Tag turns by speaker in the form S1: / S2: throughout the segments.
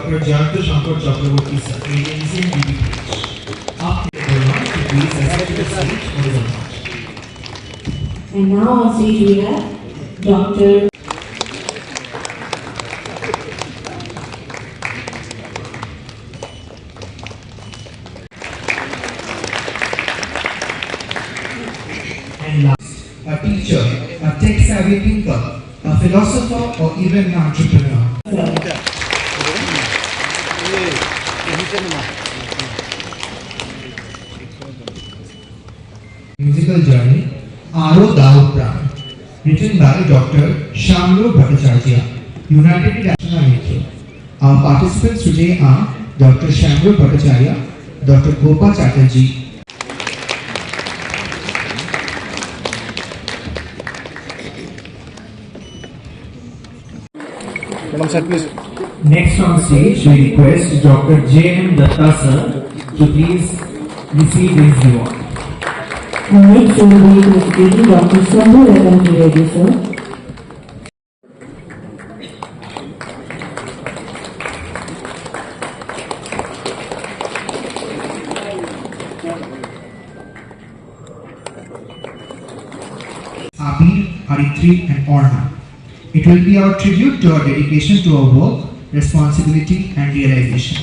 S1: Dr. Jayanta Shankar Chakraborty sir, ADMC and DBPH. Up to the please accept the stage for the launch.
S2: And now on stage we have Dr.
S1: And last, a teacher, a tech-savvy thinker, a philosopher, or even an entrepreneur. Musical journey, Aro Daud Pran, written by Dr. Shamlo Bhattacharya, United National Metro. Our participants today are Dr. Shamlo Bhattacharya, Dr. Gopa Chatterjee. Next on stage, we request Dr. J.M. Datta sir to please receive his reward.
S2: Next we will be introducing Dr. Sambhu Reddy Reddy sir.
S1: Abir, Haritri and Orna. It will be our tribute to our dedication to our work, responsibility and realization.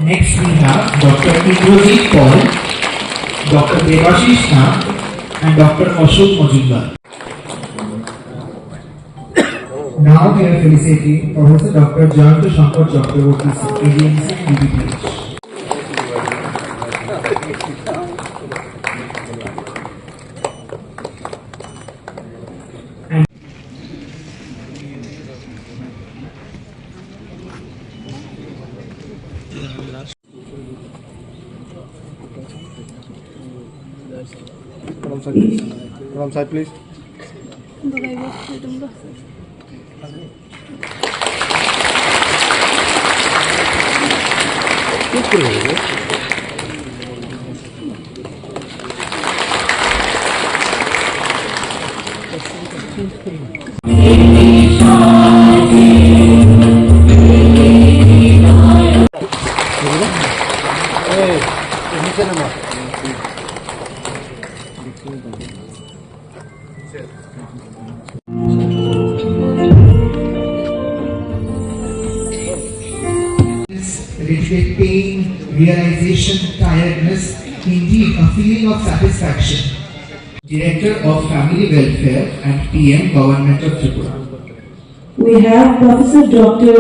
S1: Next we have Dr. Indrajit Paul, Dr. Devashish Nag and Dr. Ashok Majumdar. Now we are felicitating Professor Dr. Jayanta Shankar Chakraborty, ADMC and DBPH.
S3: From side, please.
S1: With pain, realization, tiredness, indeed a feeling of satisfaction. Director of Family Welfare and PM Government of Tripura.
S2: We have Professor Dr.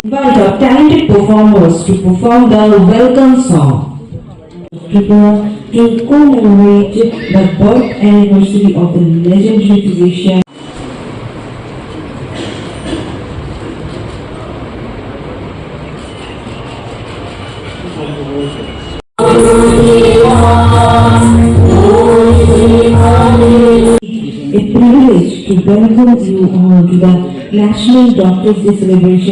S2: Invite our talented performers to perform the welcome song. Tripura to commemorate the birth anniversary of the legendary physician. A privilege to welcome you all to the National Doctors' Day celebration.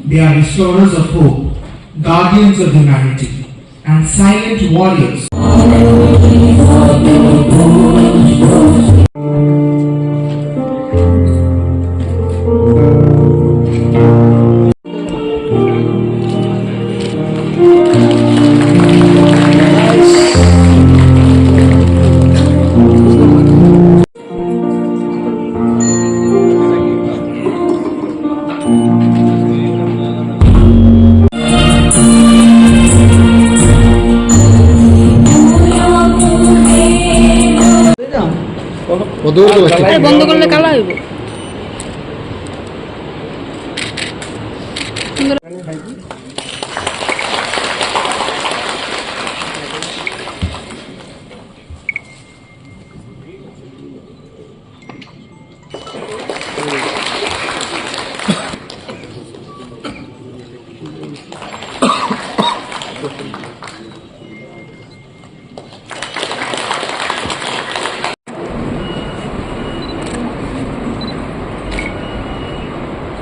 S1: They are restorers of hope, guardians of humanity, and silent warriors.
S4: বন্ধ করলে কালা হইব।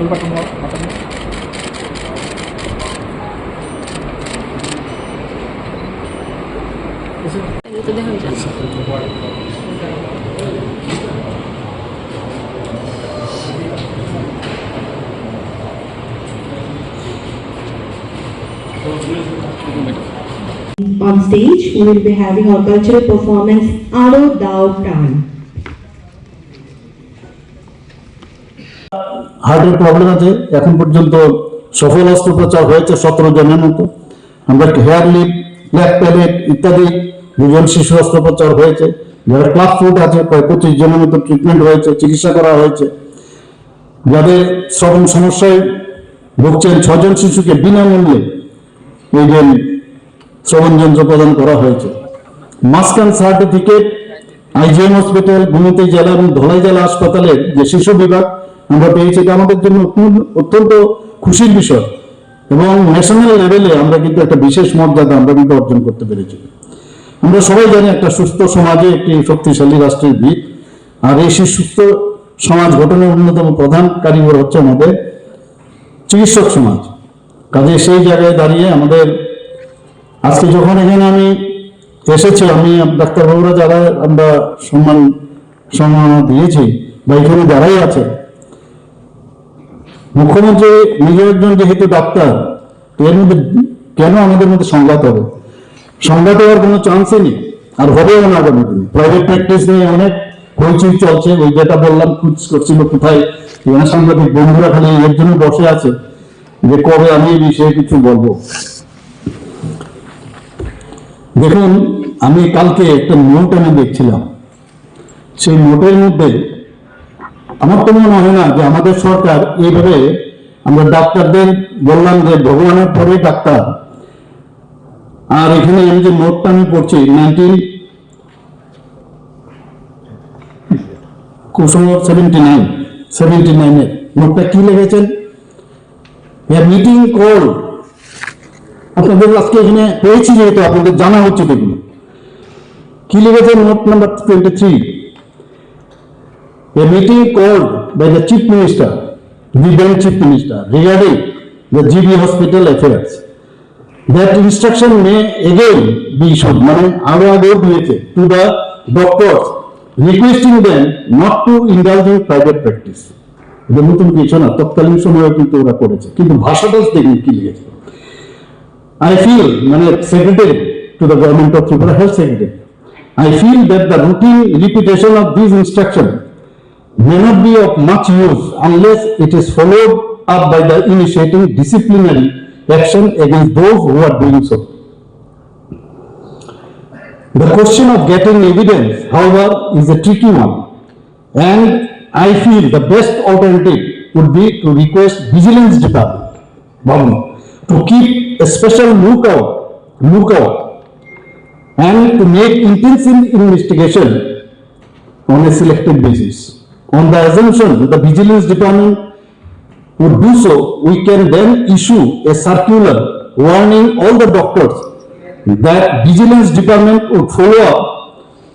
S3: ফুল button button
S4: এটা দেখা যাচ্ছে
S2: On stage, we will be having our cultural performance Aro Dao Pran.
S5: হার্টের problem আছে, এখন পর্যন্ত সফল অস্ত্রোপচার হয়েছে 17 জনের মতো। আমরা হেয়ার লিপ, ব্ল্যাক প্যালেট ইত্যাদি 2 জন শিশু অস্ত্রোপচার হয়েছে। যারা ক্লাব ফুট আছে প্রায় 25 জনের মতো ট্রিটমেন্ট হয়েছে, চিকিৎসা করা হয়েছে। যাদের শ্রবণ সমস্যায় ভুগছেন 6 জন শিশুকে বিনামূল্যে এই যে শ্রবণ যন্ত্র প্রদান করা হয়েছে। মাসকান সার্টিফিকেট আইজিএম হসপিটাল, গুমতি জেলা এবং ধলাই জেলা হাসপাতালের যে শিশু বিভাগ আমরা পেয়েছি, এটা আমাদের জন্য অত্যন্ত খুশির বিষয় এবং ন্যাশনাল লেভেলে আমরা কিন্তু একটা বিশেষ মর্যাদা আমরা কিন্তু অর্জন করতে পেরেছি। আমরা সবাই জানি একটা সুস্থ সমাজে একটি শক্তিশালী রাষ্ট্রের ভিত, আর এই সুস্থ সমাজ গঠনের অন্যতম প্রধান কারিগর হচ্ছে আমাদের চিকিৎসক সমাজ। কাজে সেই জায়গায় দাঁড়িয়ে আমাদের আজকে যখন এখানে আমি এসেছি, আমি ডাক্তারবাবুরা যারা আমরা সম্মাননা দিয়েছি বা এখানে যারাই আছে, মুখ্যমন্ত্রী নিজে একজন যেহেতু ডাক্তার, এর মধ্যে কেন আমাদের মধ্যে সংঘাত হবে? সংঘাত হওয়ার কোনো চান্সই নেই, আর হবেও না আগামী দিনে। প্রাইভেট প্র্যাকটিস নিয়ে অনেক হইচই চলছে, ওই যেটা বললাম খুঁজ করছিল কোথায়, এখানে সাংবাদিক বন্ধুরা খালি এর জন্য বসে আছে যে কবে আমি এই বিষয়ে কিছু বলবো। দেখুন, আমি কালকে একটা নোট আমি দেখছিলাম, সেই নোটের মধ্যে আমার তো মনে হয় না যে আমাদের সরকার এইভাবে, আমরা ডাক্তারদের বললাম যে ভগবানের পরে ডাক্তার, আর এখানে আমি যে নোটটা আমি পড়ছি 1979 নোটটা কি লিখেছেন? মিটিং কল, আপনাদের আজকে এখানে পেয়েছি যেহেতু আপনাদের জানা হচ্ছে এগুলো কি লিখেছেন। Note number 23, a meeting called by the Chief Minister, the then Chief Minister, regarding the GB hospital affairs. That instruction may again be issued, মানে আরো আগেও দিয়েছে, to the doctors, requesting them not to indulge in private practice. এটা নতুন কিছু না, তৎকালীন সময়ে কিন্তু ওরা করেছে, কিন্তু ভাষাটা দেখুন কি লিখেছে। I feel, মানে secretary to the government of Tripura, health secretary, I feel that the routine repetition of these instructions may not be of much use unless it is followed up by the initiating disciplinary action against those who are doing so. The question of getting evidence, however, is a tricky one, and I feel the best alternative would be to request Vigilance Department to keep a special lookout and to make intensive investigation on a selected basis. On the assumption that the Vigilance Department would do so, we can then issue a circular warning all the doctors that Vigilance Department would follow up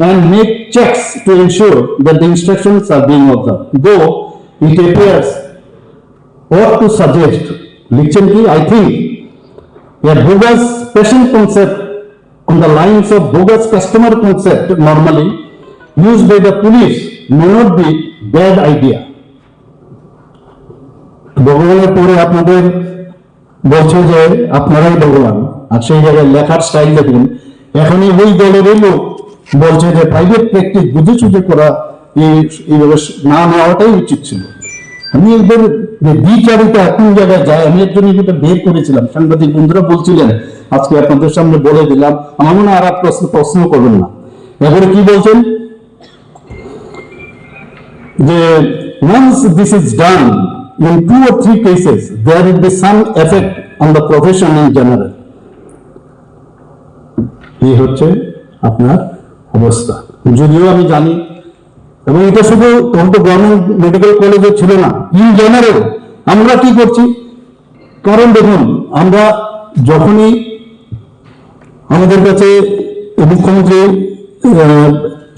S5: and make checks to ensure that the instructions are being observed. Though it appears or to suggest, I think a bogus patient concept on the lines of bogus customer concept normally used by the police may not be bad idea. ভগবানের পরে আপনাদের বলছে যে আপনারাই ভগবান, আর সেই জায়গায় লেখার স্টাইল দেখুন। এখনই ওই দলেরই লোক বলছে যে প্রাইভেট প্র্যাকটিস বুঝে সুঝে করা এইভাবে না নেওয়াটাই উচিত ছিল। আমি এদের যে বিচারিতা কোন জায়গায় যায়, আমি একজন এটা বের করেছিলাম, সাংবাদিক বন্ধুরা বলছিলেন, আজকে আপনাদের সামনে বলে দিলাম। আমার মনে আর প্রশ্ন করবেন না। এবারে কি বলছেন যে once this is done in 2 or 3 cases there will be some effect on the profession in general. এই হচ্ছে আপনার অবস্থা। যদিও আমি জানি, এবং এটা শুধু টরন্টো গভর্নমেন্ট মেডিকেল কলেজে ছিল না, ইন জেনারেল আমরা কি করছি। কারণ দেখুন, আমরা যখনই আমাদের কাছে মুখ্যমন্ত্রী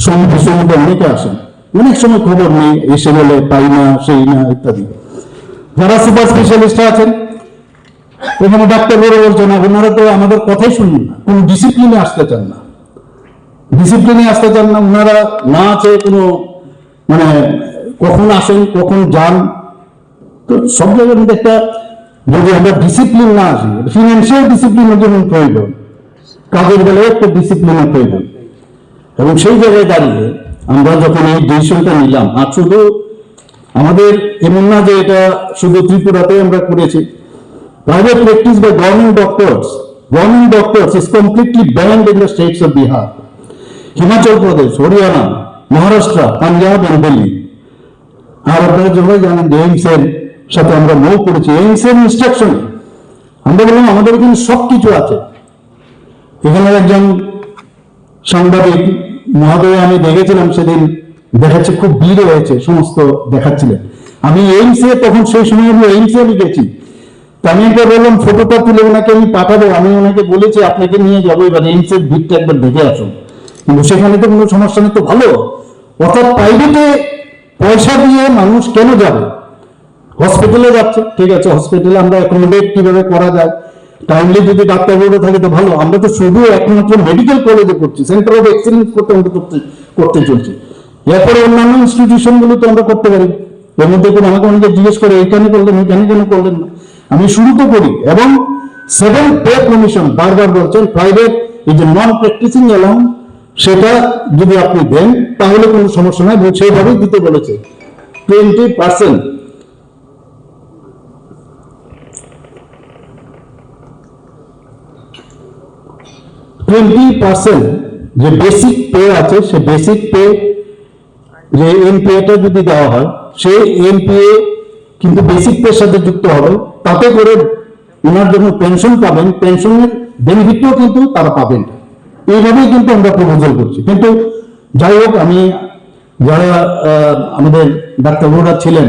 S5: সমিতি অনেকে আসেন, অনেক সময় খবর নেই, এসে বলে পাই না, সেই না ইত্যাদি। যারা সুপার স্পেশালিস্ট আছেন এখানে ডাক্তারবাবু বলছেন না, ওনারা তো আমাদের কথাই শুনুন না, কোন ডিসিপ্লিনে আসতে চান না, ওনারা না আছে কোনো মানে কখন আসেন কখন যান। তো সব জায়গার মধ্যে একটা যদি আমরা ডিসিপ্লিন না আসি, ফিনান্সিয়াল ডিসিপ্লিনের যেমন প্রয়োজন, কাজের বেলায় একটা ডিসিপ্লিনের প্রয়োজন। এবং সেই জায়গায় দাঁড়িয়ে আমরা যখন এই ডিসিশনটা নিলাম, আর শুধু আমাদের এমন না যে এটা শুধু ত্রিপুরাতে আমরা করেছি, private practice by government doctors is completely banned in the states of Bihar, Himachal Pradesh, Haryana, Maharashtra, Punjab এবং দিল্লি। আর আপনারা সবাই জানেন যে এইমস এর সাথে আমরা মুভ করেছি, এইমস এর ইনস্ট্রাকশন আমরা বললাম আমাদের এখানে সবকিছু আছে। এখানে একজন সাংবাদিক মহোদয় আমি দেখেছিলাম সেদিন, দেখাচ্ছে খুব ভিড় হয়েছে, সমস্ত দেখাচ্ছিলেন। আমি এইমসে তখন সেই সময় আমি এইমসে লিখেছি, তা আমি একবার বললাম ফটোটা তুলে ওনাকে আমি পাঠাবো, আমি ওনাকে বলেছি আপনাকে নিয়ে যাবো, এবার এইমসের ভিড়টা একবার দেখে আসুন। কিন্তু সেখানে তো কোনো সমস্যা নেই, তো ভালো। অর্থাৎ প্রাইভেটে পয়সা দিয়ে মানুষ কেন যাবে? হসপিটালে যাচ্ছে, ঠিক আছে, হসপিটালে আমরা অ্যাকোমোডেট কিভাবে করা যায়, টাইমলি যদি ডাক্তারবাবু থাকে তো ভালো। আমরা তো শুধু একমাত্র মেডিকেল কলেজে করছি, সেন্টার অফ এক্সেলেন্স করতে আমরা করতে চলছি। এরপরে অন্যান্য ইনস্টিটিউশন গুলো তো আমরা করতে পারি। এর মধ্যে কোনো আমাকে অনেকে জিজ্ঞেস করে এখানে করলেন, এখানে কেন করলেন না? আমি শুরু তো করি। এবং 7 পে কমিশন বারবার বলছেন প্রাইভেট এই যে নন প্র্যাকটিসিং অ্যালাউন্স, সেটা যদি আপনি দেন তাহলে কোনো সমস্যা নাই, এবং সেইভাবেই দিতে বলেছে 20%। যে বেসিক পে আছে, সে বেসিক পে যে এনপিএটা যদি দেওয়া হয়, সেই এনপিএ কিন্তু বেসিক পের সাথে যুক্ত হবে, তাতে করে ওনার যখন পেনশন পাবেন, পেনশনের বেনিফিটও কিন্তু তারা পাবেন। এইভাবেই কিন্তু আমরা প্রপোজাল করছি। কিন্তু যাই হোক, আমি যারা আমাদের ডাক্তারবাবুরা ছিলেন,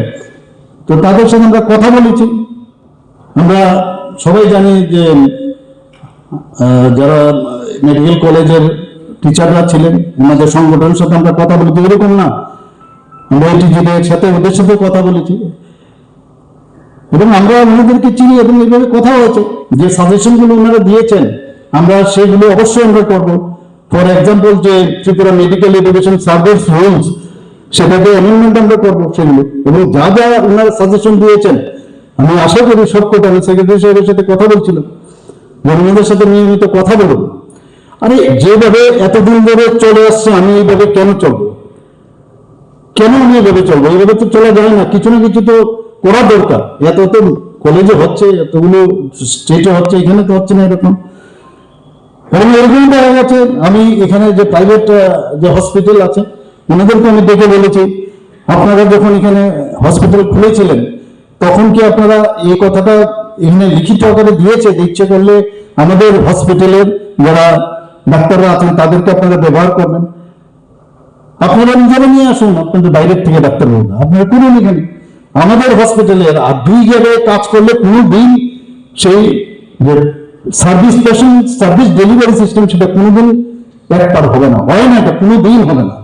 S5: তো তাদের সাথে আমরা কথা বলেছি। আমরা সবাই জানি যে যারা মেডিকেল কলেজের টিচাররা ছিলেন, ওনাদের সংগঠনের সাথে আমরা কথা বলেছি। এরকম না, আমরা এটিজিদের সাথে ওদের সাথে কথা বলেছি, এবং আমরা ওনাদেরকে চিনি, এবং এইভাবে কথা হয়েছে যে সাজেশন গুলো ওনারা দিয়েছেন আমরা সেগুলো অবশ্যই আমরা করবো। ফর এক্সাম্পল, যে Tripura medical education service rules, সেটাকে অ্যামেন্ডমেন্ট আমরা করবো সেগুলো। এবং যা যা ওনারা সাজেশন দিয়েছেন আমি আশা করি সবকটা, আমি সেক্রেটারি সাহেবের সাথে কথা বলছিলাম, ওনাদের সাথে নিয়মিত কথা বলবো। আরে যেভাবে এতদিন ধরে চলে আসছে, আমি এইভাবে কেন চলবো? কেন আমি এইভাবে চলবো? এইভাবে তো চলা যায় না, কিছু না কিছু তো করা দরকার। এত তো কলেজে হচ্ছে, এতগুলো স্টেটে হচ্ছে, এখানে তো হচ্ছে না এরকম। এবং এরকম দেখা গেছে, আমি এখানে যে প্রাইভেট যে হসপিটাল আছে, ওনাদেরকে আমি ডেকে বলেছি, আপনারা যখন এখানে হসপিটাল খুলেছিলেন তখন কি আপনারা এই কথাটা এখানে লিখিত আকারে দিয়েছে যে ইচ্ছে করলে আমাদের হসপিটালের যারা ডাক্তাররা আছেন তাদেরকে আপনারা ব্যবহার করবেন? আপনারা নিজেরা নিয়ে আসুন, আপনাদের বাইরের থেকে ডাক্তার বলবেন, আপনারা করুন এখানে আমাদের হসপিটালের। আর 2 জায়গায় কাজ করলে কোনো দিন সেই service patient service delivery system সেটা কোনোদিন একবার হবে না, হয় না, এটা কোনো দিন হবে না।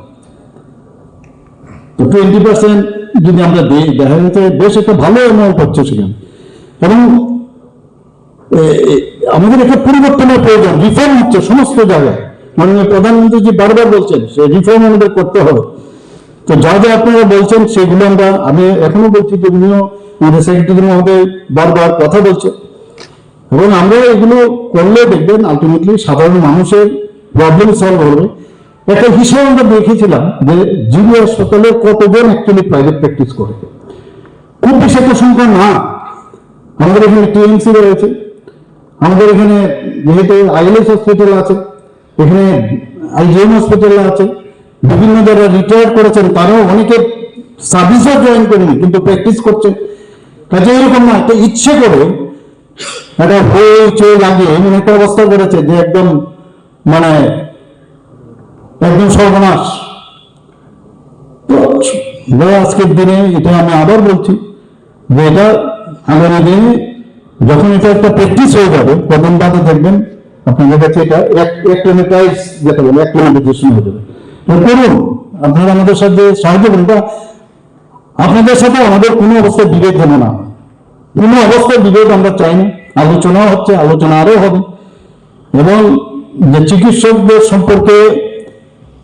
S5: তো 20% যদি আমরা দিই, দেখা যাচ্ছে বেশ একটা ভালো অ্যামাউন্ট হচ্ছে সেখানে। এবং আমাদের একটা পরিবর্তনের প্রয়োজন, রিফর্ম হচ্ছে সমস্ত জায়গায়। মাননীয় প্রধানমন্ত্রী যে বারবার বলছেন সে রিফর্ম আমাদের করতে হবে। তো যা যা আপনারা বলছেন সেগুলো আমি এখনো বলছি যে উনিও আমাদের সেক্রেটারি মহোদয় বারবার কথা বলছে, এবং আমরা এগুলো করলে দেখবেন আলটিমেটলি সাধারণ মানুষের প্রবলেম সলভ হবে। একটা হিসাব আমরা দেখেছিলাম যে জিবি হাসপাতালে কতজন অ্যাকচুয়ালি প্রাইভেট প্র্যাকটিস করে, খুব বেশি একটা সংখ্যা না। আমাদের এখানে টিএমসি রয়েছে, আমাদের এখানে যেহেতু আইএলএস হসপিটাল আছে, এখানে আইজিএম হসপিটাল আছে, বিভিন্ন যারা রিটায়ার করেছেন তারাও অনেকে সার্ভিসও জয়েন করেনি কিন্তু প্র্যাকটিস করছে। কাজে এরকম না, একটা ইচ্ছে করে একটা হয়ে লাগিয়ে এমন একটা অবস্থা করেছে যে একদম মানে একদম সর্বনাশ। তো আজকের দিনে এটা আমি আবার বলছি যে এটা আগামী দিনে যখন এটা একটা প্র্যাকটিস হয়ে যাবে, কদিন বাদে দেখবেন আপনাদের কাছে এটা অ্যাক্লিমেটাইজ যেটা বলে অ্যাক্লিমেটাইজেশন হয়ে যাবে। করুন, আপনারা আমাদের সাথে সাহায্য করুন, আপনাদের সাথে আমাদের কোনো অবস্থায় বিভেদ হবে না। কোনো অবস্থায় বিরোধ আমরা চাই না। আলোচনাও হচ্ছে, আলোচনা আরও হবে। এবং যে চিকিৎসকদের সম্পর্কে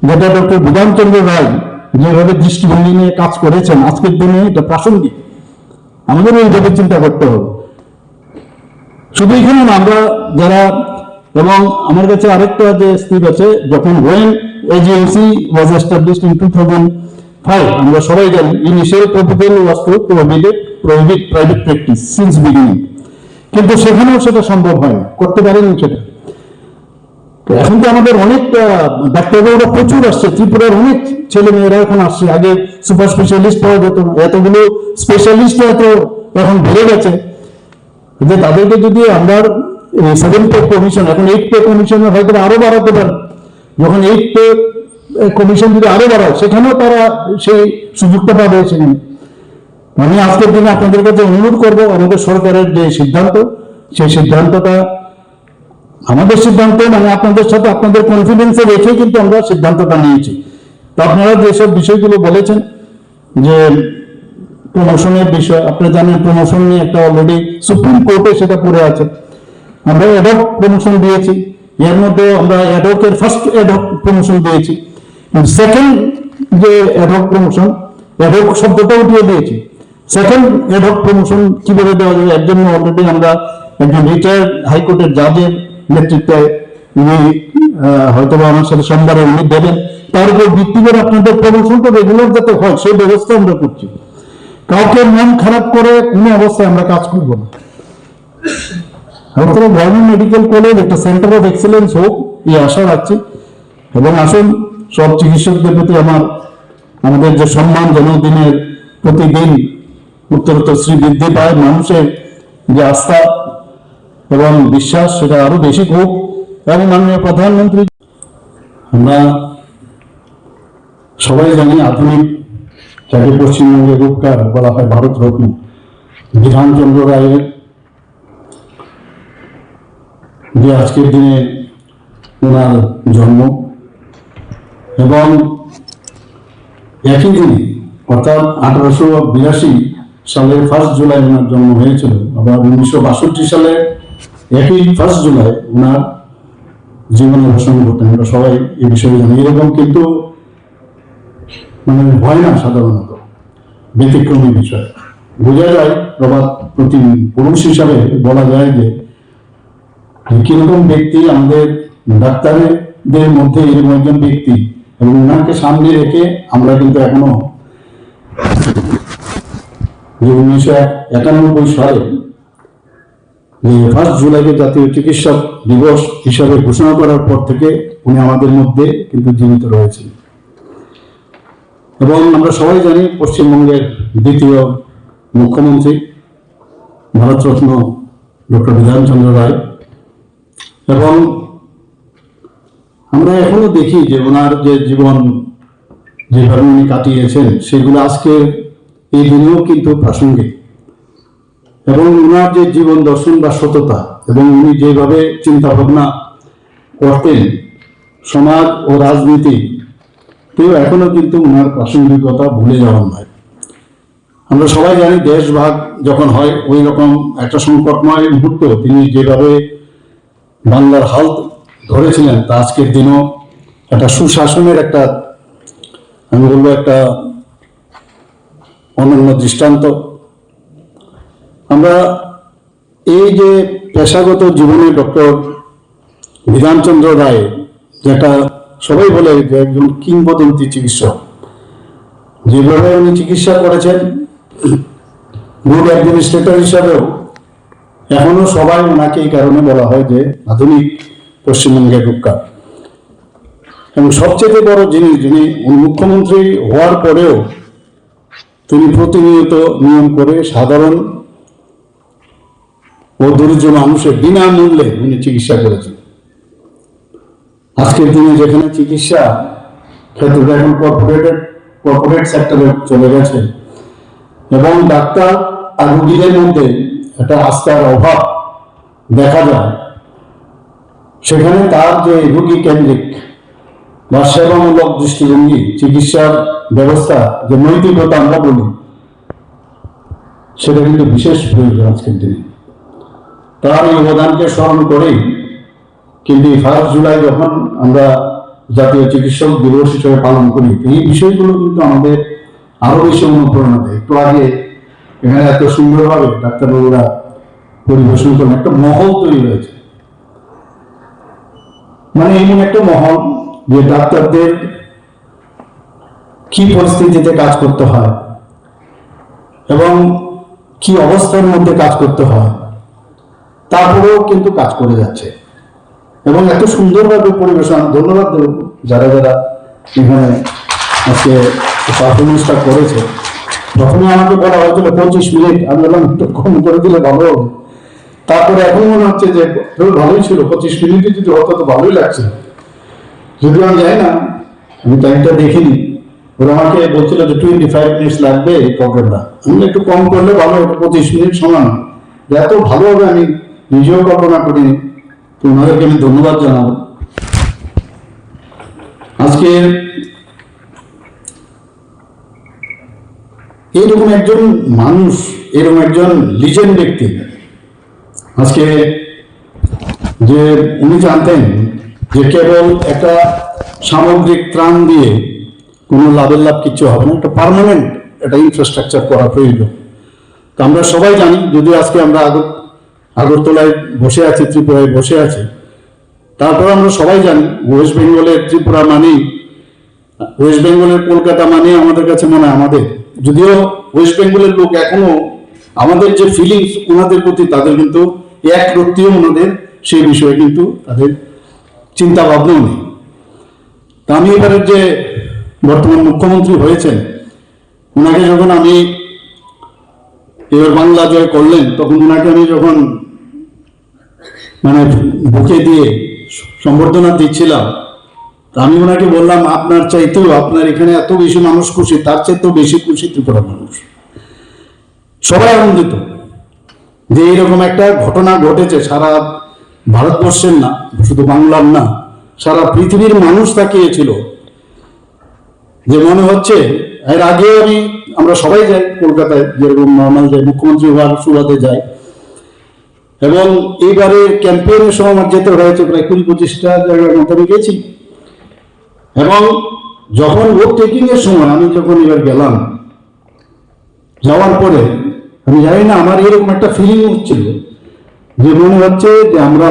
S5: যেটা ডক্টর বিধানচন্দ্র রায় যেভাবে দৃষ্টিভঙ্গি নিয়ে কাজ করেছেন, আজকের দিনে এটা প্রাসঙ্গিক, আমাদের এইভাবে চিন্তা করতে হবে। শুধু এখানে না, আমরা যারা, এবং আমার কাছে আরেকটা যে স্থির আছে, যখন when AGMC was established in 2005, আমরা সবাই জানি initial proposal was to prohibit private practice since beginning, কিন্তু সেখানেও সেটা সম্ভব হয় না, করতে পারেনি সেটা। এখন তো আমাদের অনেক ডাক্তারবাবুরা প্রচুর আসছে, ত্রিপুরার অনেক ছেলে মেয়েরা এখন আসছে। আগে সুপার স্পেশালিস্ট পাওয়া যেত না, এতগুলো স্পেশালিস্ট এত এখন বেড়ে গেছে যে তাদেরকে যদি আমরা 7 পে কমিশন, এখন 8 পে কমিশনে হয়তো আরো বাড়াতে পারে, যখন 8 পে কমিশন যদি আরো বাড়ায় সেখানেও তারা সেই সুযোগটা পাবে। সেখানে আমি আজকের দিনে আপনাদের কাছে অনুরোধ করব, আমাদের সরকারের যে সিদ্ধান্ত, সেই সিদ্ধান্তটা আমাদের সিদ্ধান্ত, মানে আপনাদের সাথে আপনাদের কনফিডেন্সে রেখে কিন্তু আমরা সিদ্ধান্তটা নিয়েছি। তো আপনারা যেসব বিষয়গুলো বলেছেন যে প্রমোশনের বিষয়, আপনারা জানেন প্রমোশন নিয়ে একটা অলরেডি সুপ্রিম কোর্টে সেটা পড়ে আছে। আমরা অ্যাডহক প্রমোশন দিয়েছি, এর মধ্যে আমরা অ্যাডহকের ফার্স্ট অ্যাডহক প্রমোশন দিয়েছি, সেকেন্ড যে অ্যাডহক প্রমোশন, অ্যাডহক শব্দটা উঠিয়ে দিয়েছি। সেকেন্ড অ্যাডহক প্রমোশন কিভাবে দেওয়া যাবে, এর জন্য অলরেডি আমরা একজন রিটায়ার্ড হাইকোর্টের জাজের নেতৃত্বে উনি হয়তো আমার সাথে সোমবারে উনি দেবেন, তার উপর ভিত্তি করে আপনাদের প্রমোশনটা রেগুলার যাতে হয় সেই ব্যবস্থা আমরা করছি। কাউকে মন খারাপ করে কোনো অবস্থায় আমরা কাজ করব না। আপনারা গভর্নমেন্ট মেডিকেল কলেজ একটা সেন্টার অফ এক্সেলেন্স হোক, এই আশা রাখছি। এবং আসুন, সব চিকিৎসকদের প্রতি আমাদের যে সম্মান যেন দিনের প্রতিদিন উত্তরোত্তর বৃদ্ধি পায়, মানুষের যে আস্থা এবং বিশ্বাস সেটা আরো বেশি হোক। এবং মাননীয় প্রধানমন্ত্রী, আমরা সবাই জানি আধুনিক যাকে পশ্চিমবঙ্গের রূপকার বলা হয় ভারতরত্ন বিধানচন্দ্র রায়ের যে আজকের দিনে ওনার জন্ম, এবং একই দিনে অর্থাৎ 1882 সালের 1 জুলাই ওনার জন্ম হয়েছিল। আবার 1962 সালে একই 1 জুলাই ওনার জীবন অবসান ঘটে। আমরা সবাই এই বিষয়ে জানি। এরকম কিন্তু মানে হয় না সাধারণত, ব্যতিক্রমী বিষয়। বোঝা যায় প্রবাদ প্রতিম পুরুষ হিসাবে বলা যায় যে কিরকম ব্যক্তি আমাদের ডাক্তারদের মধ্যে এরকম একজন ব্যক্তি, এবং ওনাকে সামনে রেখে আমরা কিন্তু এখনো 1991 সালে যে 1 জুলাইকে জাতীয় চিকিৎসক দিবস হিসাবে ঘোষণা করার পর থেকে উনি আমাদের মধ্যে কিন্তু জীবিত রয়েছেন। এবং আমরা সবাই জানি পশ্চিমবঙ্গের দ্বিতীয় মুখ্যমন্ত্রী ভারতরত্ন ডক্টর বিধানচন্দ্র রায়। এবং আমরা এখনো দেখি যে ওনার যে জীবন যেভাবে উনি কাটিয়েছেন সেগুলো আজকে এই দিনেও কিন্তু প্রাসঙ্গিক। এবং ওনার যে জীবন দর্শন বা সততা, এবং উনি যেভাবে চিন্তা ভাবনা করতেন সমাজ ও রাজনীতি, কেউ এখনো কিন্তু ওনার প্রাসঙ্গিকতা ভুলে যাওয়ার নয়। আমরা সবাই জানি দেশ ভাগ যখন হয় ওই রকম একটা সংকটময় মুহূর্তে তিনি যেভাবে বাংলার হাল ধরেছিলেন, তা আজকের দিনও একটা সুশাসনের একটা, আমি বলবো একটা অনন্য দৃষ্টান্ত। আমরা এই যে পেশাগত জীবনে ডক্টর বিধানচন্দ্র রায়, যেটা সবাই বলে যে একজন কিংবদন্তি চিকিৎসক, যেভাবে উনি চিকিৎসা করেছেন গুড অ্যাডমিনিস্ট্রেটর হিসাবেও এখনো সবাই ওনাকে এই কারণে বলা হয় যে আধুনিক পশ্চিমবঙ্গের রূপকার। এবং সবচেয়ে বড় জিনিস, যিনি মুখ্যমন্ত্রী হওয়ার পরেও তিনি প্রতিনিয়ত নিয়ম করে সাধারণ ও দরিদ্র মানুষের বিনামূল্যে উনি চিকিৎসা করেছেন। আজকের দিনে যেখানে চিকিৎসা ক্ষেত্রটা এখন কর্পোরেট সেক্টরে চলে গেছে, এবং ডাক্তার আর রোগীদের মধ্যে একটা আস্থার অভাব দেখা যায়, সেখানে তার যে রোগী কেন্দ্রিক বা সেবামূলক দৃষ্টিভঙ্গি, চিকিৎসার ব্যবস্থা যে নৈতিকতা আমরা বলি, সেটা কিন্তু বিশেষ প্রয়োজন আজকের দিনে। তার এই অবদানকে স্মরণ করেই কিন্তু 1 জুলাই যখন আমরা জাতীয় চিকিৎসক দিবস হিসেবে পালন করি, এই বিষয়গুলো কিন্তু আমাদের আরো বেশি অনুপ্রেরণা দেয়। একটু আগে এখানে এত সুন্দরভাবে ডাক্তারবাবুরা পরিবেশন করেন, একটা মহল তৈরি হয়েছে, মানে এমন একটা মহল যে ডাক্তারদের কি পরিস্থিতিতে কাজ করতে হয় এবং কি অবস্থার মধ্যে কাজ করতে হয়, তারপরেও কিন্তু কাজ করে যাচ্ছে এবং এত সুন্দরভাবে পরিবেশন। ধন্যবাদ দেব যারা যারা এখানে আজকে পারফরমেন্সটা করেছে। প্রথমে আমাকে বলা হয়েছিল 25 মিনিট, আমি বললাম একটু কম করে দিলে ভালো হবে। তারপরে এখন মনে হচ্ছে যে ভালোই ছিল, 25 মিনিটে যদি হতো তো ভালোই লাগছে। যদিও আমি যাই না, আমি টাইমটা দেখিনি, ওরা আমাকে বলছিল যে 25 মিনিটস লাগবে এই প্রোগ্রামটা। আমি একটু কম করলে ভালো হতো, 25 মিনিট সমান। এত ভালো হবে আমি নিজেও কল্পনা করিনি। তো ওনাদেরকে আমি ধন্যবাদ জানাবো। আজকে এরকম একজন মানুষ, এরকম একজন লিজেন্ড ব্যক্তি, আজকে যে উনি জানতেন যে কেবল একটা সামগ্রিক ত্রাণ দিয়ে কোনো লাভের লাভ কিছু হবে না, একটা পার্মানেন্ট একটা ইনফ্রাস্ট্রাকচার করা প্রয়োজন। তো আমরা সবাই জানি, যদিও আজকে আমরা আগরতলায় বসে আছি, ত্রিপুরায় বসে আছি, তারপর আমরা সবাই জানি ওয়েস্ট বেঙ্গলের ত্রিপুরা মানেই, ওয়েস্ট বেঙ্গলের কলকাতা মানে আমাদের কাছে মনে হয় আমাদের, যদিও ওয়েস্ট বেঙ্গলের লোক এখনো আমাদের যে ফিলিংস ওনাদের প্রতি, তাদের কিন্তু এক রত্তিও ওনাদের সেই বিষয়ে কিন্তু তাদের চিন্তা ভাবনাও নেই। তা আমি এবারের যে বর্তমান মুখ্যমন্ত্রী হয়েছেন, ওনাকে যখন আমি এবার বাংলা জয় করলেন, তখন ওনাকে আমি যখন মানে বুকে দিয়ে সম্বর্ধনা দিচ্ছিলাম, আমি ওনাকে বললাম আপনার চাইতেও, আপনার এখানে এত বেশি মানুষ খুশি, তার চাইতেও বেশি খুশি ত্রিপুরার মানুষ। সবাই আনন্দিত যে এইরকম একটা ঘটনা ঘটেছে, সারা ভারতবর্ষের না, শুধু বাংলার না, সারা পৃথিবীর মানুষ তাকিয়েছিল। যে মনে হচ্ছে এর আগে আমরা সবাই যাই কলকাতায়, যেরকম নর্মাল যাই, মুখ্যমন্ত্রী হওয়ার সুবাদে যাই, এবং এইবারে ক্যাম্পেইনের সময় আমার যেতে হয়েছে প্রায় 20-25টা জায়গার মতো আমি গেছি। এবং যখন ভোট টেকিং এর সময় আমি যখন এবার গেলাম, যাওয়ার পরে আমি জানি না, আমার এরকম একটা ফিলিং হচ্ছিল যে মনে হচ্ছে যে আমরা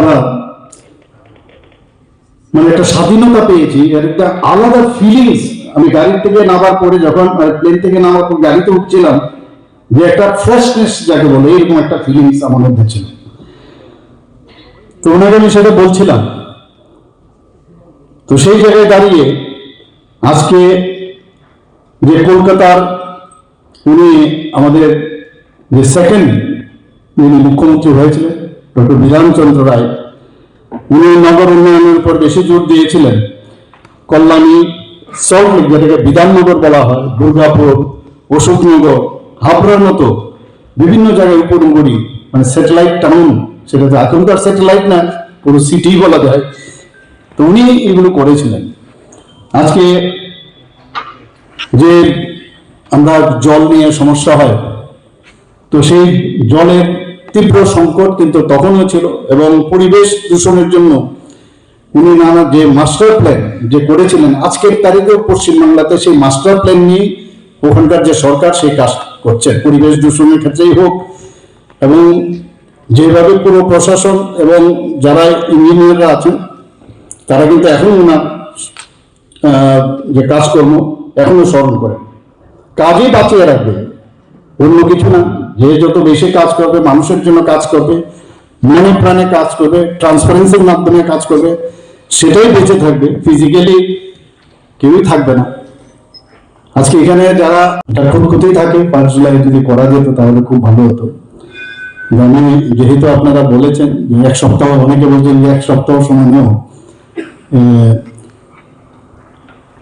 S5: মানে একটা স্বাধীনতা পেয়েছি, এর একটা আলাদা ফিলিংস। আমি গাড়ি থেকে নামার পরে, যখন প্লেন থেকে নামার পর গাড়িতে উঠছিলাম, যে একটা ফ্রেশনেস যাকে বলে, এরকম একটা ফিলিংস আমার মধ্যে ছিল। তো ওনাকে আমি সেটা বলছিলাম। তো সেই জায়গায় দাঁড়িয়ে আজকে যে কলকাতার উনি আমাদের যে সেকেন্ড উনি মুখ্যমন্ত্রী হয়েছিলেন, ডক্টর বিধানচন্দ্র রায়, উনি নগর উন্নয়নের উপর বেশি জোর দিয়েছিলেন। কল্যাণী, সল্টলেক, যেটাকে বিধাননগর বলা হয়, দুর্গাপুর, অশোকনগর, হাবড়ার মতো বিভিন্ন জায়গায় উপনগরী, মানে স্যাটেলাইট টাউন, সেটা এখনকার স্যাটেলাইট না, পুরো সিটি বলা যায়। তো উনি এগুলো করেছিলেন। আজকে যে আমরা জল নিয়ে সমস্যা হয়, তো সেই জলের তীব্র সংকট কিন্তু তখনও ছিল, এবং পরিবেশ দূষণের জন্য উনি নানা যে মাস্টার প্ল্যান যে করেছিলেন, আজকের তারিখেও পশ্চিমবাংলাতে সেই মাস্টার প্ল্যান নিয়ে ওখানকার যে সরকার সেই কাজ করছে, পরিবেশ দূষণের ক্ষেত্রেই হোক, এবং যেভাবে পুরো প্রশাসন এবং যারা ইঞ্জিনিয়াররা আছেন তারা কিন্তু এখনো ওনার যে কাজকর্ম এখনো স্মরণ করেন। কাজই বাঁচিয়ে রাখবে, অন্য কিছু না। যে যত বেশি কাজ করবে, মানুষের জন্য কাজ করবে, মনে প্রাণে কাজ করবে, ট্রান্সপারেন্সির মাধ্যমে কাজ করবে, সেটাই বেঁচে থাকবে। ফিজিক্যালি কেউই থাকবে না। আজকে এখানে যারা ক্ষতিই থাকে, 5 জুলাই যদি করা যেত তাহলে খুব ভালো হতো। আমি যেহেতু আপনারা বলেছেন যে 1 সপ্তাহ, অনেকে বলছেন যে 1 সপ্তাহ সময় নেও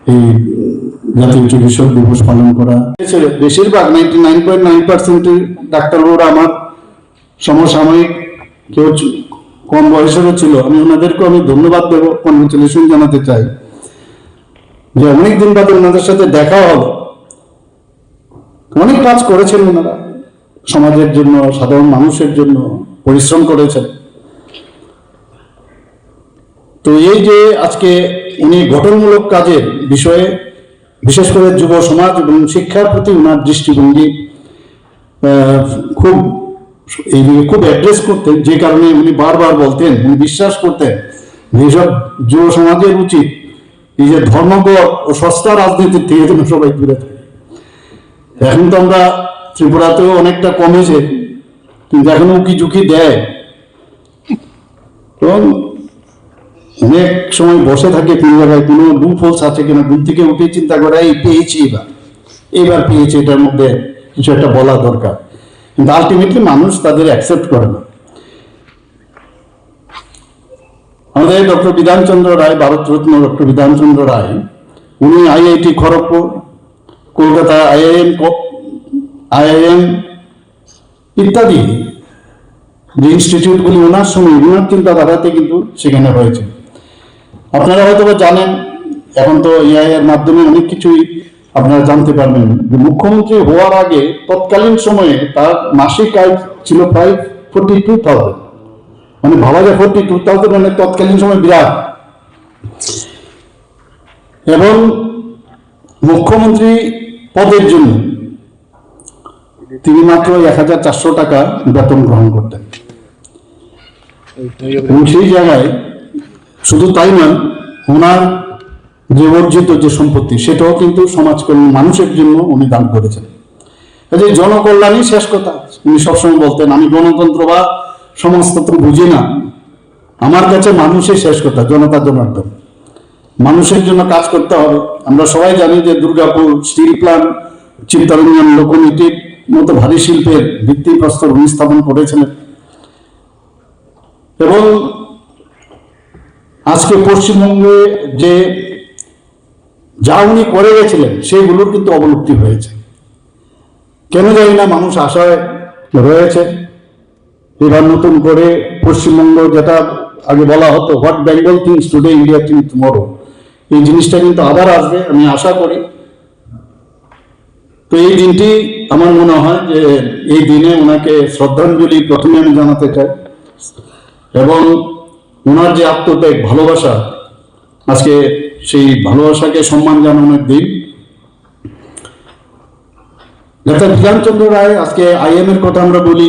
S5: এই জাতীয় চিকিৎসক দিবস পালন করা। বেশিরভাগ 99.9% ডাক্তারবাবুরা আমার সমসাময়িক, কেউ কম বয়সেরও ছিল। আমি ওনাদেরকেও আমি ধন্যবাদ দেবো, কনগ্রেচুলেশন জানাতে চাই যে অনেকদিন বাদে ওনাদের সাথে দেখা হলো। অনেক কাজ করেছেন ওনারা, সমাজের জন্য, সাধারণ মানুষের জন্য পরিশ্রম করেছেন। তো এই যে আজকে উনি গঠনমূলক কাজের বিষয়ে, বিশেষ করে যুব সমাজ এবং শিক্ষার প্রতি ওনার দৃষ্টিভঙ্গি খুব খুব অ্যাড্রেস করতেন, যে কারণে উনি বারবার বলতেন, উনি বিশ্বাস করতেন যেসব যুব সমাজের উচিত এই যে ধর্মগত ও সস্তা রাজনীতির থেকে যেন সবাই দূরে থাকে। এখন তো আমরা ত্রিপুরাতেও অনেকটা কমেছে, কিন্তু এখনো উকি ঝুঁকি দেয় এবং অনেক সময় বসে থাকে কোন জায়গায় কোনো লুপহোলস আছে কিনা, ঘুম থেকে উঠে চিন্তা করে এই পেয়েছি, এবার পেয়েছি, এটার মধ্যে কিছু একটা বলা দরকার, কিন্তু আলটিমেটলি মানুষ তাদের অ্যাকসেপ্ট করে না। আমাদের ডক্টর বিধানচন্দ্র রায়, ভারতরত্ন ডক্টর বিধানচন্দ্র রায়, উনি আইআইটি খড়গপুর, কলকাতা আইআইএম ইত্যাদি যে ইনস্টিটিউটগুলি ওনার সময় ওনার চিন্তাধারাতে কিন্তু সেখানে রয়েছে। আপনারা হয়তো জানেন, এখন তো এআই এর মাধ্যমে অনেক কিছুই আপনারা জানতে পারবেন, যে মুখ্যমন্ত্রী হওয়ার আগে তৎকালীন সময়ে তার মাসিক আয় ছিল প্রায় 42,000, মানে ভাবা যায় 42,000 মানে তৎকালীন সময় বিরাট। এবং মুখ্যমন্ত্রী পদের জন্য তিনি মাত্র 1,400 টাকা বেতন গ্রহণ করতেন। এবং সেই জায়গায় শুধু তাই নয়, ওনার যে অর্জিত যে সম্পত্তি সেটাও কিন্তু সমাজ কল্যাণ, মানুষের জন্য উনি দান করেছেন। কাজে জনকল্যাণই শেষ কথা। উনি সবসময় বলতেন, আমি গণতন্ত্র বা সমাজতন্ত্র বুঝি না, আমার কাছে মানুষই শেষ কথা, জনতা জনার্দন, মানুষের জন্য কাজ করতে হবে। আমরা সবাই জানি যে দুর্গাপুর স্টিল প্ল্যান্ট, চিত্তরঞ্জন লোকনীতির মতো ভারী শিল্পের ভিত্তিপ্রস্তর উনি স্থাপন করেছিলেন। এবং আজকে পশ্চিমবঙ্গে যে যা উনি করে গেছিলেন সেগুলোর কিন্তু অবলুপ্তি হয়েছে। কেন জানি না, মানুষ আশায় রয়েছে এবার নতুন করে পশ্চিমবঙ্গ, যেটা আগে বলা হতো what Bengal things today India things tomorrow, এই জিনিসটা কিন্তু আবার আসবে, আমি আশা করি। তো এই দিনটি আমার মনে হয় যে এই দিনে ওনাকে শ্রদ্ধাঞ্জলি প্রথমে আমি জানাতে চাই, এবং ওনার যে আত্মত্যাগ, ভালোবাসা, আজকে সেই ভালোবাসাকে সম্মান জানানোর দিন। ডাক্তার বিধানচন্দ্র রায়, আজকে আইএম এর কথা আমরা বলি,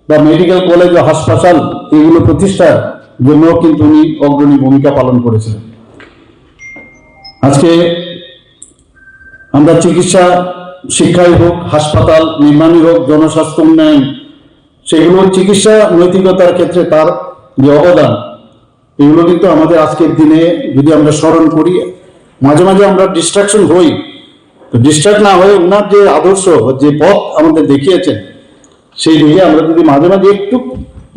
S5: বা মেডিকেল কলেজ ও হাসপাতাল, এগুলো প্রতিষ্ঠার জন্য কিন্তু উনি অগ্রণী ভূমিকা পালন করেছিলেন। আজকে আমরা চিকিৎসা, শিক্ষাই হোক, হাসপাতাল নির্মাণই হোক, জনস্বাস্থ্য উন্নয়ন, সেগুলো চিকিৎসা নৈতিকতার ক্ষেত্রে তার যে অবদান, এগুলো কিন্তু আমাদের আজকের দিনে যদি আমরা স্মরণ করি, মাঝে মাঝে আমরা ডিস্ট্রাকশন হই, তো ডিস্ট্রাক্ট না হয়ে ওনার যে আদর্শ, যে পথ আমাদের দেখিয়েছেন, সেই দিকে আমরা যদি মাঝে মাঝে একটু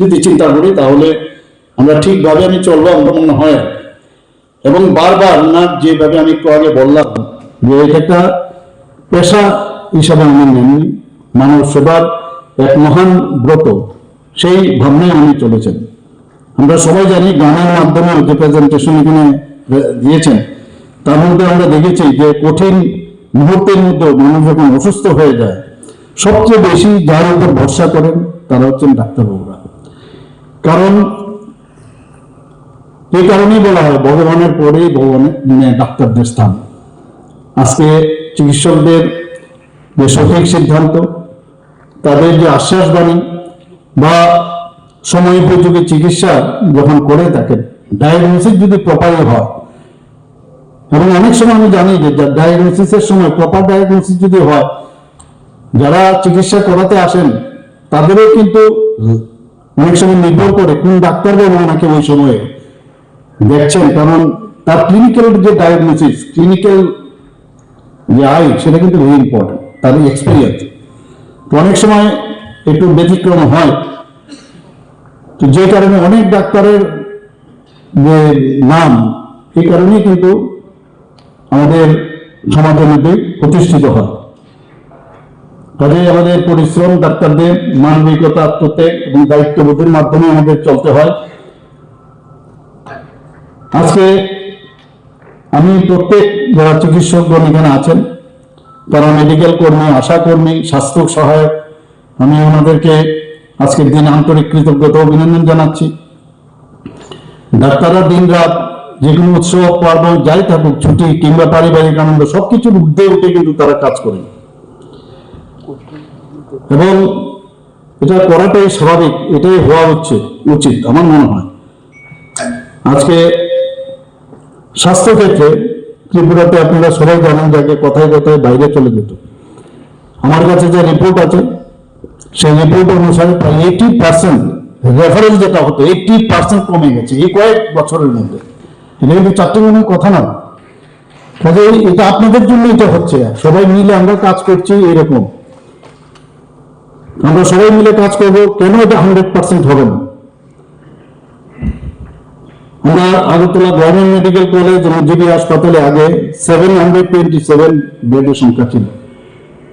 S5: যদি চিন্তা করি, তাহলে আমরা ঠিকভাবে আমি চলবো, আমার মনে হয়। এবং বারবার ওনার যেভাবে আমি একটু আগে বললাম যে এটা একটা পেশা হিসাবে আমি নেই, মানব সেবার এক মহান ব্রত, সেই ভাবনায় উনি চলেছেন। আমরা সবাই জানি, গানের মাধ্যমে যে প্রেজেন্টেশন এখানে দিয়েছেন, তার মধ্যে আমরা দেখেছি যে কঠিন মুহূর্তের মধ্যে মানুষ যখন অসুস্থ হয়ে যায়, সবচেয়ে বেশি যার উপর ভরসা করেন তারা হচ্ছেন ডাক্তারবাবুরা। কারণ এই কারণেই বলা হয় ভগবানের পরেই ভগবানের ডাক্তারদের স্থান। আজকে চিকিৎসকদের যে সঠিক সিদ্ধান্ত, তাদের যে আশ্বাসবাণী বা সময় উপযোগী চিকিৎসা যখন করে থাকেন, ডায়াগনোসিস যদি প্রপারলি হয়, এবং অনেক সময় আমি জানি যে ডায়াগনোসিসের সময় প্রপার ডায়াগনোসিস যদি হয়, যারা চিকিৎসা করাতে আসেন তাদেরও কিন্তু অনেক সময় নির্ভর করে কোন ডাক্তারবাবু ওনাকে ওই সময়ে দেখছেন, কারণ তার ক্লিনিক্যাল যে ডায়াগনোসিস, ক্লিনিক্যাল যে আয়, সেটা কিন্তু ভেরি ইম্পর্টেন্ট, তার এক্সপিরিয়েন্স। তো অনেক সময় একটু ব্যতিক্রম হয়, তো যে কারণে অনেক ডাক্তারের যে নাম, এই কারণেই কিন্তু আমাদের সমাজের মধ্যে প্রতিষ্ঠিত হয়। কাজে আমাদের পরিশ্রম, ডাক্তারদের মানবিকতা, আত্মত্যাগ এবং দায়িত্ববোধের মাধ্যমে আমাদের চলতে হয়। আজকে আমি প্রত্যেক যারা চিকিৎসকগণ এখানে আছেন, তারা মেডিকেল কর্মী, আশা কর্মী, স্বাস্থ্য সহায়ক, আমি ওনাদেরকে আজকের দিন আন্তরিক কৃতজ্ঞতা অভিনন্দন জানাচ্ছি। ডাক্তাররা দিন রাত যে কোনো উৎসব পার্বণ যাই থাকুক, ছুটি কিংবা পারিবারিক আনন্দ সবকিছুর ঊর্ধ্বে উঠে কিন্তু তারা কাজ করেন এবং এটা করাটাই স্বাভাবিক, এটাই হওয়া উচিত আমার মনে হয়। আজকে স্বাস্থ্য ক্ষেত্রে ত্রিপুরাতে আপনারা সবাই জানেন যে কথায় কথায় বাইরে চলে যেত। আমার কাছে যে রিপোর্ট আছে সেই রিপোর্ট অনুসারে প্রায় 80% রেফারেন্স যেটা হতো 80% কমে গেছে এই কয়েক বছরের মধ্যে। এটা কিন্তু চারটিখানি কথা না, কাজে এটা আপনাদের জন্য এটা হচ্ছে, সবাই মিলে আমরা কাজ করছি এরকম। আমরা সবাই মিলে কাজ করবো, কেন এটা 100% হবে না? আমরা আগরতলা গভর্নমেন্ট মেডিকেল কলেজ এবং জিবি হাসপাতালে আগে 727 বেডের সংখ্যা ছিল,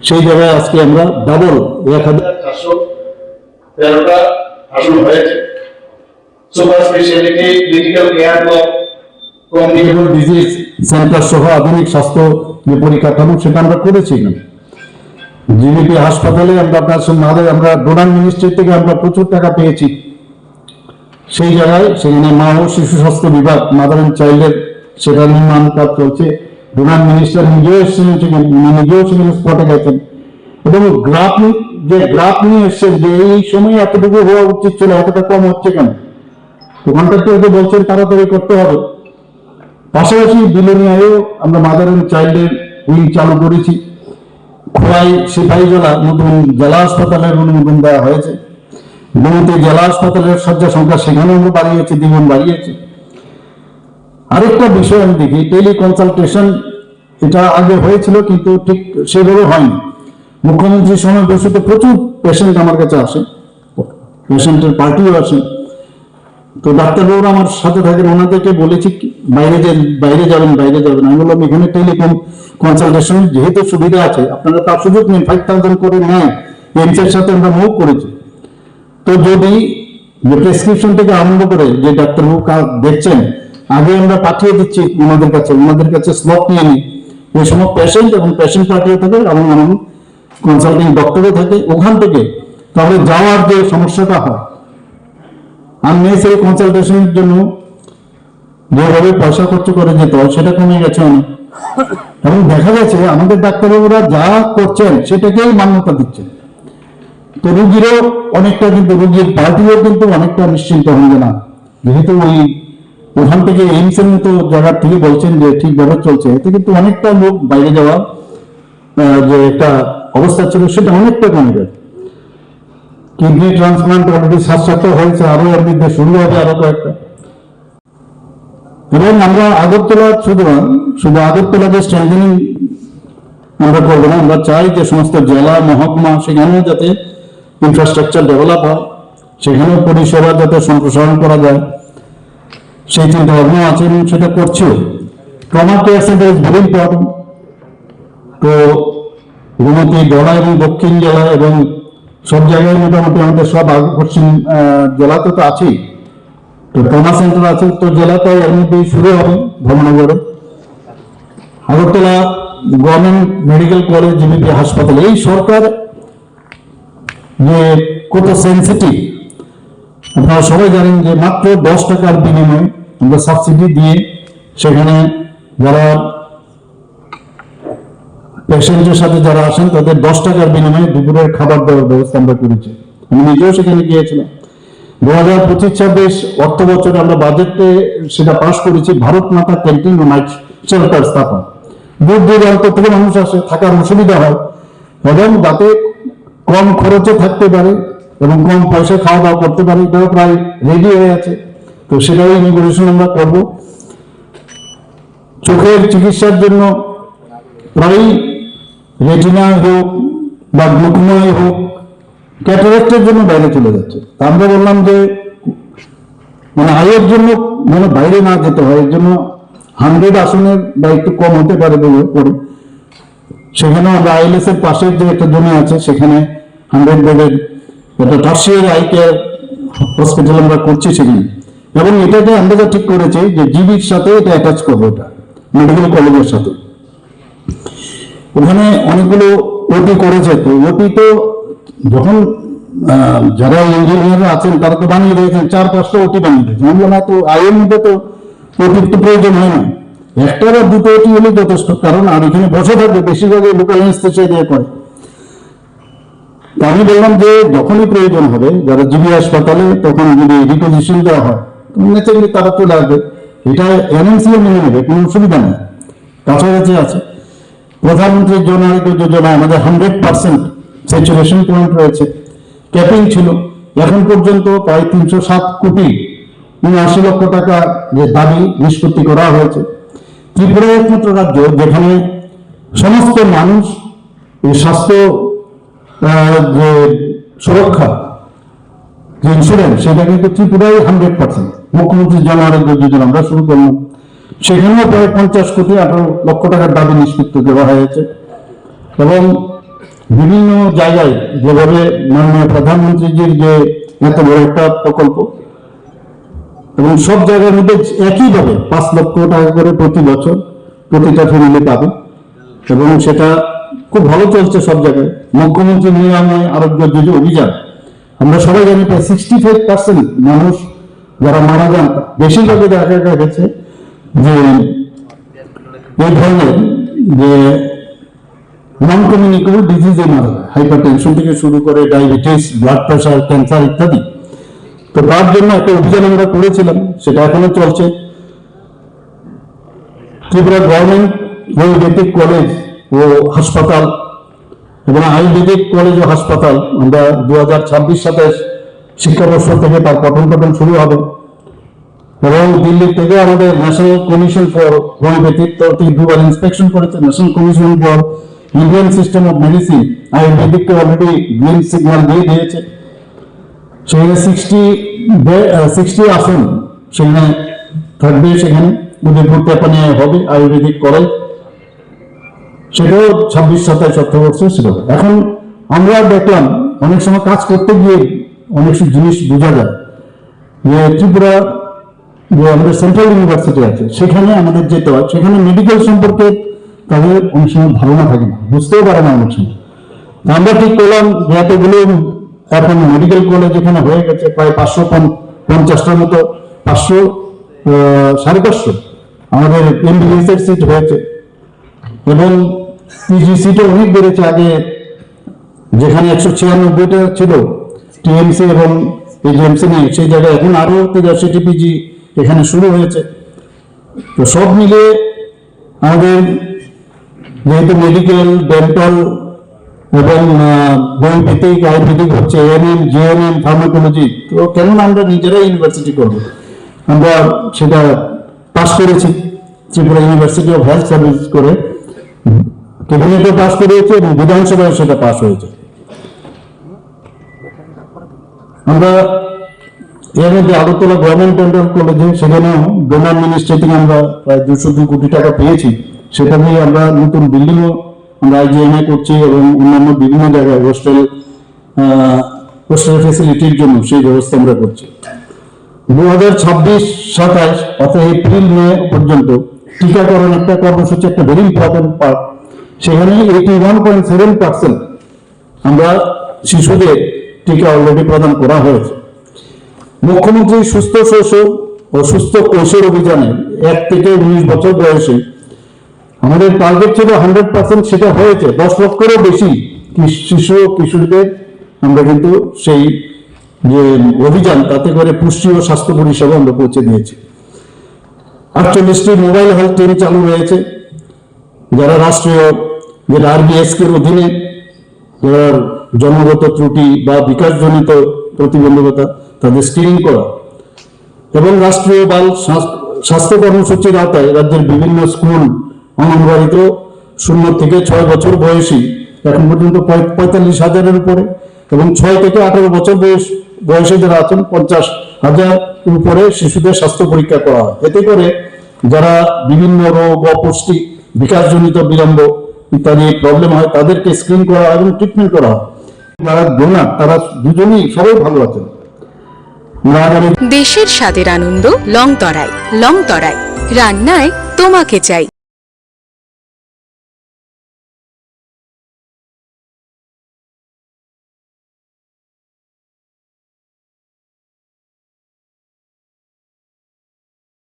S5: সেই জায়গায় আজকে আমরা ডাবল 1413টা আসন হয়েছে। Super speciality critical care block, communicable disease centre সহ আধুনিক স্বাস্থ্য যে পরিকাঠামো সেটা আমরা করেছি। জিবিপি হাসপাতালে আমরা আপনার সঙ্গে আমরা ডোনার মিনিস্ট্রি থেকে আমরা প্রচুর টাকা পেয়েছি, সেই জায়গায় সেখানে মা ও শিশু স্বাস্থ্য বিভাগ মাদার এন্ড চাইল্ডের সেটা নির্মাণ কাজ চলছে। ডোনার মিনিস্টার নিজেও এসেছিলেন, নিজেও সেখানে স্পটে গেছেন এবং গ্রাফ নিয়ে এসছেন যে এই সময় এতটুকু হওয়া উচিত ছিল, এতটা কম হচ্ছে কেন? কন্ট্রাক্টরকে বলছেন তাড়াতাড়ি করতে হবে। পাশাপাশি বিলোনিয়ায়ও আমরা মাদার এন্ড চাইল্ডের উইং চালু করেছি। খোয়াই সিপাহীজলা নতুন জেলা হাসপাতালের অনুমোদন দেওয়া হয়েছে। গুমতি জেলা হাসপাতালের শয্যা সংখ্যা সেখানেও আমরা বাড়িয়েছি, দ্বিগুণ বাড়িয়েছি। আরেকটা বিষয় আমি দেখি, টেলি কনসালটেশন এটা আগে হয়েছিল কিন্তু ঠিক সেভাবে হয়নি। মুখ্যমন্ত্রীর সময় বসে প্রচুর পেশেন্ট আমার কাছে আসে, পেশেন্টের পার্টিও আসে, তো ডাক্তারবাবুরা আমার সাথে থাকেন, ওনাদেরকে বলেছি বাইরে যাবেন। আমি বললাম এখানে টেলিকম কনসালটেশন যেহেতু সুবিধা আছে আপনারা তার সুযোগ নেন, 5000 করে নেয়, এইমস এর সাথে আমরা মুভ করেছি। তো যদি যে প্রেসক্রিপশন থেকে আরম্ভ করে যে ডাক্তারবাবু দেখছেন আগে আমরা পাঠিয়ে দিচ্ছি ওনাদের কাছে স্লট নিয়ে নিই, ওই সময় পেশেন্ট এবং পেশেন্ট পাঠিয়ে থাকে এবং এমন কনসাল্টিং ডক্টরও থাকে, ওখান থেকে তাহলে যাওয়ার যে সমস্যাটা হয় আননেসেসারি কনসালটেশনের জন্য যেভাবে পয়সা খরচ করে যেত হয় সেটা কমে গেছে অনেক। এবং দেখা গেছে আমাদের ডাক্তারবাবুরা যা করছেন সেটাকেই মান্যতা দিচ্ছেন, তো রুগীরও অনেকটা, কিন্তু রুগীর পার্টিও কিন্তু অনেকটা নিশ্চিন্ত হবে না, যেহেতু ওখান থেকে এইমস এর মতো জায়গার থেকে বলছেন যে ঠিকভাবে চলছে, এতে কিন্তু অনেকটা লোক বাইরে যাওয়া যে একটা অবস্থা ছিল সেটা অনেকটা কমে গেছে। কিডনি ট্রান্সপ্লান্ট অলরেডি 7-7টা হয়েছে, আরো এর মধ্যে শুরু হবে আরো কয়েকটা। এবং আমরা আগরতলা শুধু আগরতলাকে স্ট্রেংথেনিং আমরা করবো না, আমরা চাই যে সমস্ত জেলা মহকুমা সেখানেও যাতে ইনফ্রাস্ট্রাকচার ডেভেলপ হয়, সেখানেও পরিষেবা যাতে সম্প্রসারণ করা যায় সেই চিন্তা ভাবনা আছে এবং সেটা করছেও। Trauma care centre is very important. তো গুমতি জেলা এবং দক্ষিণ জেলা এবং সব জায়গায় মোটামুটি আমাদের সব পশ্চিম জেলাতে তো আছেই, তো ট্রমা সেন্টার আছে উত্তর জেলাতে এর মধ্যেই শুরু হবে ধর্মনগরে। Agartala government medical college GBP হাসপাতাল, এই সরকার যে কত সেন্সিটিভ আপনারা সবাই জানেন যে মাত্র 10 টাকার বিনিময়ে আমরা সাবসিডি দিয়ে সেখানে যারা পেশেন্টের সাথে যারা আসেন তাদের 10 টাকার বিনিময়ে দুপুরের খাবার দেওয়ার ব্যবস্থা আমরা করেছি। আমি নিজেও সেখানে গিয়েছিলাম। 2025-26 অর্থ বছরে আমরা বাজেটে সেটা পাশ করেছি, ভারত মাতা ক্যান্টিন ও নাইট শেল্টার স্থাপন। দূর দূরান্ত থেকে মানুষ আসে, থাকার অসুবিধা হয় এবং যাতে কম খরচে থাকতে পারে এবং কম পয়সা খাওয়া দাওয়া করতে পারে, এটাও প্রায় রেডি হয়ে আছে। তো সেটাও ইনোগ্রেশন আমরা করবো। চোখের চিকিৎসার জন্য প্রায় রেটিনা হোক বা গ্লুকোমাই হোক, ক্যাটারাক্টের জন্য বাইরে চলে যাচ্ছে। তা আমরা বললাম যে আয়ের জন্য বাইরে না যেতে হয়, এর জন্য 100 আসনের বা একটু কম হতে পারে বলে পরে সেখানে আমরা আইএলএস এর পাশের যে একটা জমি আছে সেখানে 100 বেডের একটা টার্সিয়ারি আই কেয়ার হসপিটাল আমরা করছি সেখানে। এবং এটাকে আমরা যা ঠিক করেছি যে জিবির সাথে এটা অ্যাটাচ করবো, এটা মেডিকেল কলেজের সাথে। ওখানে অনেকগুলো ওটি করেছে, তো ওটি তো যখন যারা ইঞ্জিনিয়াররা আছেন তারা তো বানিয়ে দিয়েছেন 4-5টা ওটি বানিয়ে দিয়েছেন। আমি বললাম তো আইয়ের মধ্যে তো ওটির তো প্রয়োজন হয় না, একটা বা দুটো ওটি হলে যথেষ্ট, কারণ আর এখানে বসে থাকবে বেশিরভাগই লোকাল অ্যানেস্থেসিয়া দিয়ে করে। তো আমি বললাম যে যখনই প্রয়োজন হবে যারা জিবি হাসপাতালে, তখন যদি রিপোজিশন দেওয়া হয় ন্যাচারালি তারা চলে আসবে, এটা এনএমসিও মেনে নেবে, কোনো অসুবিধা নেই, কাছাকাছি আছে। প্রধানমন্ত্রীর জন আরোগ্য যোজনা আমাদের 100% স্যাচুরেশন পয়েন্ট রয়েছে, ক্যাপিং ছিল, এখন পর্যন্ত প্রায় 307 কোটি 79 লক্ষ টাকা যে দাবি নিষ্পত্তি করা হয়েছে। ত্রিপুরা একমাত্র রাজ্য যেখানে সমস্ত মানুষ এই স্বাস্থ্য যে সুরক্ষা যে ইন্স্যুরেন্স, সেটা কিন্তু ত্রিপুরায় 100%। মুখ্যমন্ত্রী জন আরোগ্য যোজনা আমরা শুরু করলাম, সেখানেও প্রায় 50 কোটি 18 লক্ষ টাকার দাবি নিষ্পত্তি দেওয়া হয়েছে। এবং বিভিন্ন জায়গায় যেভাবে মাননীয় প্রধানমন্ত্রীজির যে এত বড় একটা প্রকল্প, এবং সব জায়গার মধ্যে একইভাবে 5 লক্ষ টাকা করে প্রতি বছর প্রতিটা ফ্যামিলি পাবে, এবং সেটা খুব ভালো চলছে সব জায়গায়। মুখ্যমন্ত্রী নিরাময় আরোগ্য যোজনা অভিযান, আমরা সবাই জানি প্রায় 65% মানুষ যারা মারা যান, বেশিরভাগই দেখা গেছে যে এই ধরনের যে নন কমিউনিকেবল ডিজিজে মারা যায়, হাইপার টেনশন থেকে শুরু করে ডায়াবেটিস, ব্লাড প্রেশার, ক্যান্সার ইত্যাদি। তো তার জন্য একটা অভিযান আমরা করেছিলাম, সেটা এখনো চলছে। ত্রিপুরা গভর্নমেন্ট হোমিওপ্যাথিক কলেজ ও হাসপাতাল এবং আয়ুর্বেদিক কলেজ ও হাসপাতাল আমরা 2026-27 শিক্ষাবর্ষ থেকে তার পঠন পাঠন শুরু হবে। এবং দিল্লি থেকে আমাদের ন্যাশনাল কমিশন ফর হোমিওপ্যাথিক তরফে দুবার ইন্সপেকশন করেছে। National commission for Indian system of medicine আয়ুর্বেদিককে অলরেডি গ্রিন সিগন্যাল দিয়ে দিয়েছে। সেখানে 60 আসন সেখানে থাকবে, সেখানে উদয়পুর টেপানিয়ায় হবে আয়ুর্বেদিক কলেজ, সেটাও 26-27 অর্থবর্ষে ছিল। এখন আমরা দেখলাম অনেক সময় কাজ করতে গিয়ে অনেক জিনিস বোঝা যায় যে ত্রিপুরা যে আমাদের সেন্ট্রাল ইউনিভার্সিটি আছে, সেখানে আমাদের যেতে হয়, সেখানে মেডিকেল সম্পর্কে তাদের অনেক সময় ধারণা থাকে না, বুঝতেও পারে না অনেক সময়। আমরা ঠিক করলাম যে এতগুলো এখন মেডিকেল কলেজ এখানে হয়ে গেছে, প্রায় 550টার মতো, 500-550 আমাদের এমবিবিএস এর সিট হয়েছে, এবং পিজি সিটও অনেক বেড়েছে। আগে যেখানে 196টা ছিল টিএমসি এবং এজেএমসি নেই, সেই জায়গায় এখন আরো 83টি পিজি এখানে শুরু হয়েছে। তো সব মিলে আমাদের যেহেতু মেডিকেল, ডেন্টাল এবং হোমিওপ্যাথিক, আয়ুর্বেদিক হচ্ছে, এএনএম, জিএনএম, ফার্মাকোলজি, তো কেন আমরা নিজেরাই ইউনিভার্সিটি করবো? আমরা সেটা পাস করেছি Tripura university of health service করে, ক্যাবিনেটে পাস করেছে এবং বিধানসভায় সেটা পাস হয়েছে। আমরা এর মধ্যে আগরতলা গভর্নমেন্ট ডেন্টাল কলেজে, সেখানেও ডোনার মিনিস্ট্রি থেকে আমরা প্রায় 202 কোটি টাকা পেয়েছি। সেটা নিয়ে আমরা নতুন বিল্ডিংও আমরা আইজিএমএ করছি, এবং অন্যান্য বিভিন্ন জায়গায় হোস্টেল ফেসিলিটির জন্য সেই ব্যবস্থা আমরা করছি। 2026-27 অর্থাৎ এপ্রিল-মে পর্যন্ত টিকাকরণ একটা কর্মসূচি, একটা ভেরি ইম্পর্টেন্ট পার্ট। সেখানে 81.7% আমরা শিশুদের টিকা অলরেডি প্রদান করা হয়েছে। মুখ্যমন্ত্রী সুস্থ শৈশব ও সুস্থ কৈশোর অভিযানে 1 থেকে 19 বছর বয়সে আমাদের টার্গেট ছিল 100%, সেটা হয়েছে। 10 লক্ষেরও বেশি শিশু ও কিশোরদের আমরা কিন্তু সেই যে অভিযান, তাতে করে পুষ্টি ও স্বাস্থ্য পরিষেবা আমরা পৌঁছে দিয়েছি। 48টি মোবাইল হেলথ টিম চালু হয়েছে, যারা রাষ্ট্রীয় যেটা আরবিএসকে অধীনে যারা জন্মগত ত্রুটি বা বিকাশজনিত প্রতিবন্ধকতা তাদের স্ক্রিনিং করা, এবং রাষ্ট্রীয় বাল স্বাস্থ্য কর্মসূচির আওতায় রাজ্যের বিভিন্ন স্কুল, অঙ্গনবাড়িতে 0 থেকে 6 বছর বয়সী এখন পর্যন্ত 45,000-এর উপরে, এবং 6 থেকে 18 বছর বয়সে যারা আছেন 50,000 উপরে শিশুদের স্বাস্থ্য পরীক্ষা করা হয়। এতে করে যারা বিভিন্ন রোগ, অপুষ্টি, বিকাশজনিত বিলম্ব ইত্যাদি প্রবলেম হয়, তাদেরকে স্ক্রিন করা হয় এবং ট্রিটমেন্ট করা হয়। যারা ডোনার তারা দুজনেই সবাই ভালো আছেন।
S6: দেশের স্বাদের আনন্দ লংতরায়। লংতরায় রান্নায় তোমাকে চাই।